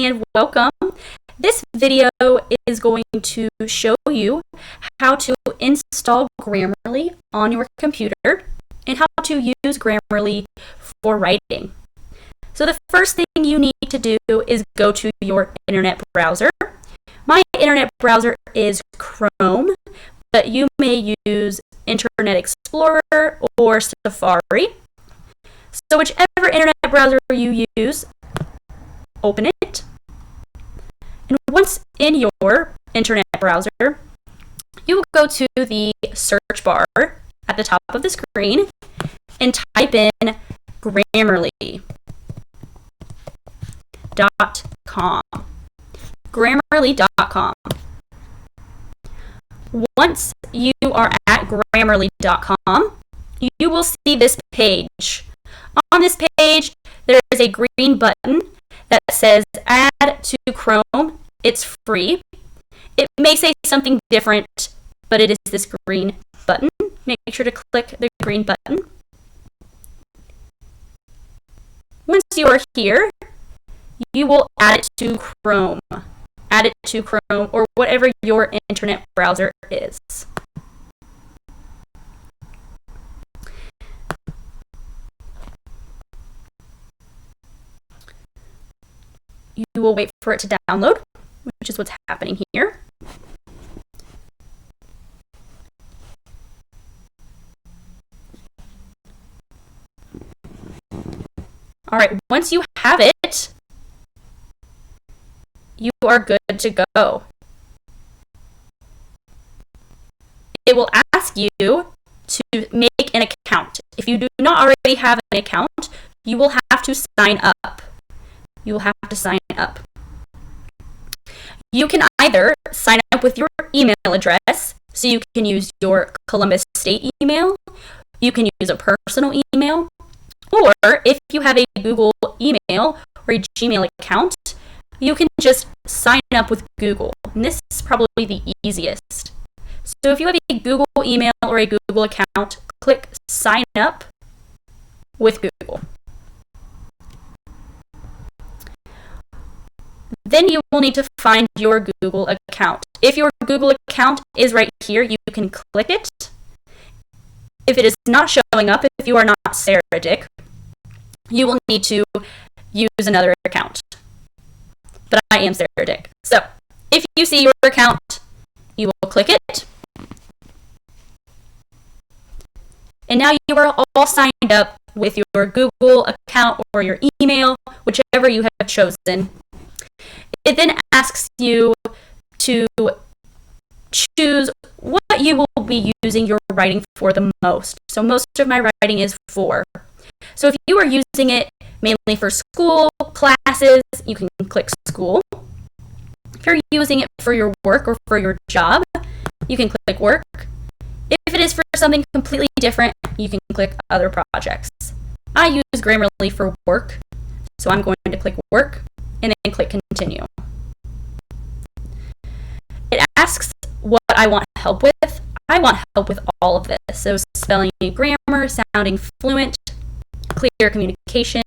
and welcome. This video is going to show you how to install Grammarly on your computer and how to use Grammarly for writing. So the first thing you need to do is go to your internet browser. My internet browser is Chrome, but you may use Internet Explorer or Safari. So whichever internet browser you use, open it. And once in your internet browser, you will go to the search bar at the top of the screen and type in Grammarly.com. Grammarly.com. Once you are at Grammarly.com, you will see this page. On this page, there is a green button that says Add to Chrome. It's free. It may say something different, but it is this green button. Make sure to click the green button. Once you are here, you will add it to Chrome. Add it to Chrome or whatever your internet browser is. You will wait for it to download, which is what's happening here. All right, once you have it, you are good to go. It will ask you to make an account. If you do not already have an account, you will have to sign up. You will have to sign up. You can either sign up with your email address, so you can use your Columbus State email, you can use a personal email, or if you have a Google email or a Gmail account, you can just sign up with Google. And this is probably the easiest. So if you have a Google email or a Google account, click Sign Up with Google. Then you will need to find your Google account. If your Google account is right here, you can click it. If it is not showing up, if you are not Sarah Dick, you will need to use another account. But I am Sarah Dick. So if you see your account, you will click it. And now you are all signed up with your Google account or your email, whichever you have chosen. It then asks you to choose what you will be using your writing for the most. So most of my writing is for. So if you are using it mainly for school, classes, you can click school. If you're using it for your work or for your job, you can click work. If it is for something completely different, you can click other projects. I use Grammarly for work, so I'm going to click work and then click continue. It asks what I want help with. I want help with all of this. So spelling and grammar, sounding fluent, clear communication,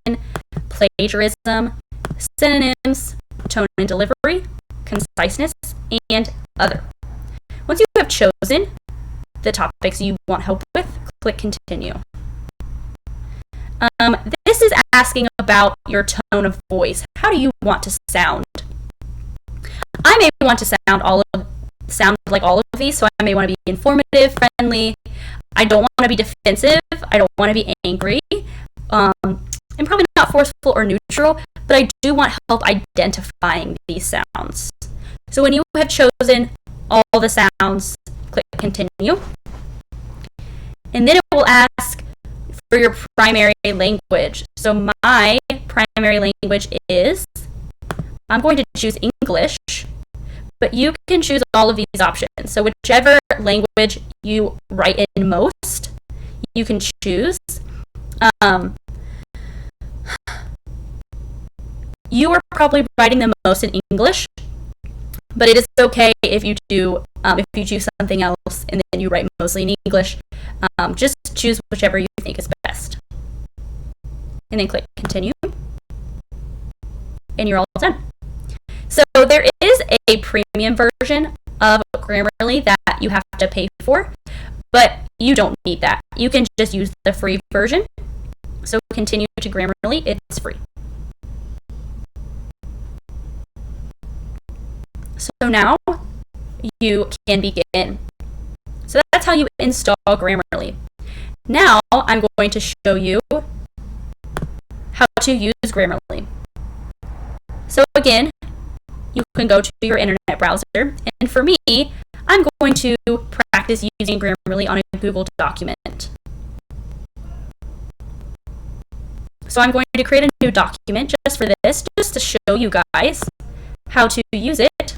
plagiarism, synonyms, tone and delivery, conciseness, and other. Once you have chosen the topics you want help with, click continue. This is asking about your tone of voice. How do you want to sound? I may want to sound like all of these, so I may want to be informative, friendly. I don't want to be defensive. I don't want to be angry. I'm probably not forceful or neutral, but I do want help identifying these sounds. So when you have chosen all the sounds, click continue. And then it will ask for your primary language. So my primary language is, I'm going to choose English, but you can choose all of these options. So whichever language you write in most, you can choose. You are probably writing the most in English, but it is okay if you do, if you choose something else and then you write mostly in English. Just choose whichever you think is best. And then click continue. And you're all done. So there is a premium version of Grammarly that you have to pay for, but you don't need that. You can just use the free version. So continue to Grammarly, it's free. So now you can begin. So that's how you install Grammarly. Now I'm going to show you how to use Grammarly. So again, you can go to your internet browser, and for me, I'm going to practice using Grammarly on a Google document. So I'm going to create a new document just for this, just to show you guys how to use it.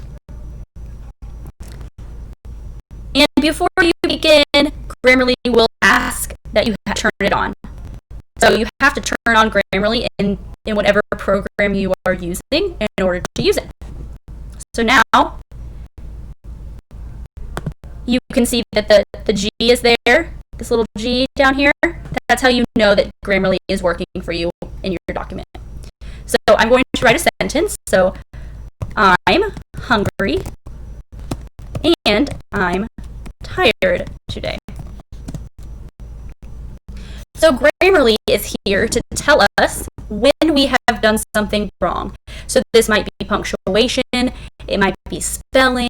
And before you begin, Grammarly will ask that you turn it on. So you have to turn on Grammarly in whatever program you are using in order to use it. So now you can see that the G is there, this little G down here. That's how you know that Grammarly is working for you in your document. So I'm going to write a sentence. So I'm hungry and I'm tired today. So Grammarly is here to tell us when we have done something wrong. So this might be punctuation, it might be spelling,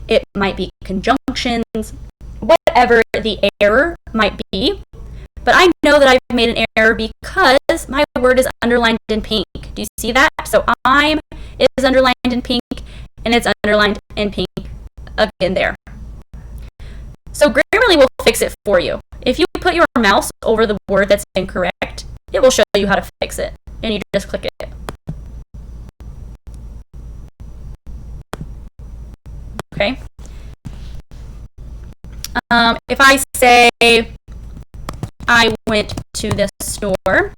it might be conjunctions, whatever the error might be. But I know that I've made an error because my word is underlined in pink. Do you see that? So I'm is underlined in pink, and it's underlined in pink again there. So Grammarly will fix it for you. If you put your mouse over the word that's incorrect, it will show you how to fix it, and you just click it. Okay. If I say I went to the store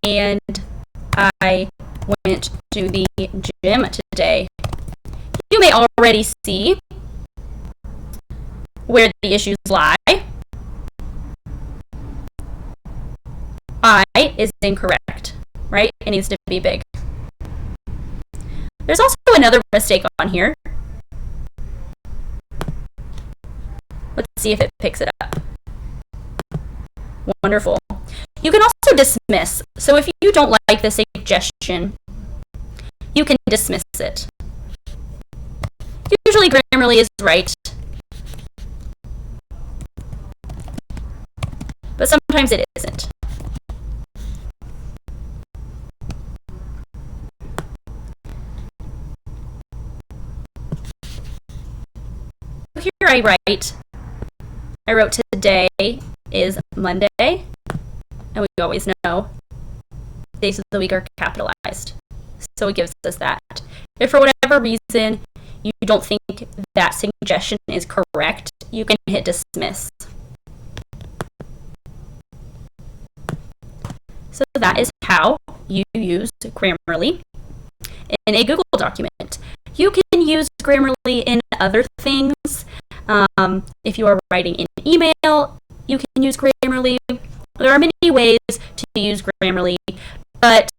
and I went to the gym today, you may already see where the issues lie. I is incorrect, right? It needs to be big. There's also another mistake on here. Let's see if it picks it up. Wonderful. You can also dismiss. So if you don't like the suggestion, you can dismiss it. Usually Grammarly is right, but sometimes it isn't. Here I wrote today is Monday, and we always know days of the week are capitalized, so it gives us that. If for whatever reason you don't think that suggestion is correct, you can hit dismiss. So that is how you use Grammarly in a Google document. You can use Grammarly in other things. If you are writing an email, you can use Grammarly. There are many ways to use Grammarly, but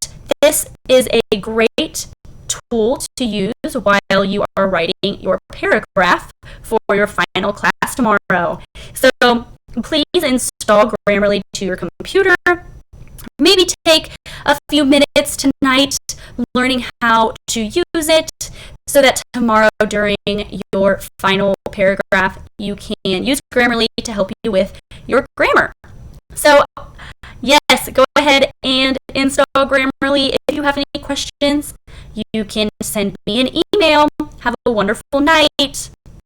this is a great tool to use while you are writing your paragraph for your final class tomorrow. So please install Grammarly to your computer. Maybe take a few minutes tonight learning how to use it so that tomorrow during your final paragraph you can use Grammarly to help you with your grammar. So yes, go ahead and install Grammarly. If you have any questions, you can send me an email. Have a wonderful night.